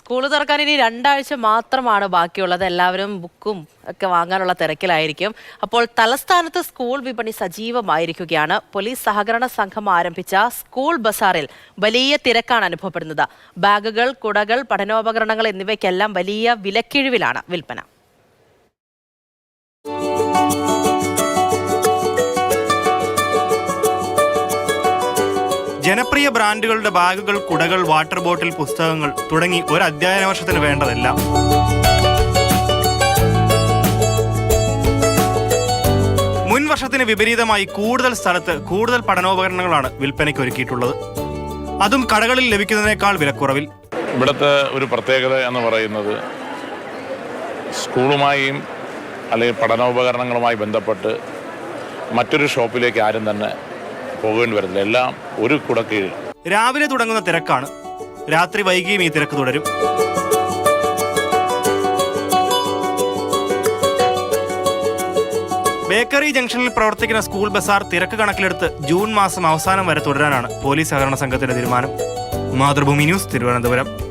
School തുറക്കാൻ ഇനി 2 ആഴ്ച മാത്രമാണ് ബാക്കിയുള്ളത്. എല്ലാവരും ബുക്കും ഒക്കെ വാങ്ങാനുള്ള തിരക്കിലായിരിക്കും. അപ്പോൾ തലസ്ഥാനത്ത് സ്കൂൾ വിപണി സജീവമായിരിക്കുകയാണ്. പോലീസ് സഹകരണ സംഘം ആരംഭിച്ച സ്കൂൾ ബസാറിൽ വലിയ തിരക്കാണ് അനുഭവപ്പെടുന്നത്. ബാഗുകൾ, കുടകൾ, പഠനോപകരണങ്ങൾ എന്നിവയ്ക്കെല്ലാം വലിയ വിലക്കിഴിവിലാണ് വിൽപ്പന. ജനപ്രിയ ബ്രാൻഡുകളുടെ ബാഗുകൾ, കുടകൾ, വാട്ടർ ബോട്ടിൽ, പുസ്തകങ്ങൾ തുടങ്ങി ഒരു അധ്യയന വർഷത്തിന് വേണ്ടതെല്ലാം. മുൻ വർഷത്തിന് വിപരീതമായി കൂടുതൽ സ്ഥലത്ത് കൂടുതൽ പഠനോപകരണങ്ങളാണ് വിൽപ്പനയ്ക്ക് ഒരുക്കിയിട്ടുള്ളത്. അതും കടകളിൽ ലഭിക്കുന്നതിനേക്കാൾ വിലക്കുറവിൽ. ഇവിടുത്തെ ഒരു പ്രത്യേകത എന്ന് പറയുന്നത് സ്കൂളുമായും അല്ലെങ്കിൽ പഠനോപകരണങ്ങളുമായി ബന്ധപ്പെട്ട് മറ്റൊരു ഷോപ്പിലേക്ക് ആരും തന്നെ പോകേണ്ടി വരുന്നില്ല. എല്ലാം ഒരു കുടക്കീഴിൽ. രാവിലെ തുടങ്ങുന്ന തിരക്കാണ്. രാത്രി വൈകിയും ഈ തിരക്ക് തുടരും. ബേക്കറി ജംഗ്ഷനിൽ പ്രവർത്തിക്കുന്ന സ്കൂൾ ബസാർ തിരക്ക് കണക്കിലെടുത്ത് ജൂൺ മാസം അവസാനം വരെ തുടരാനാണ് പോലീസ് സഹകരണ സംഘത്തിന്റെ തീരുമാനം. മാതൃഭൂമി ന്യൂസ്, തിരുവനന്തപുരം.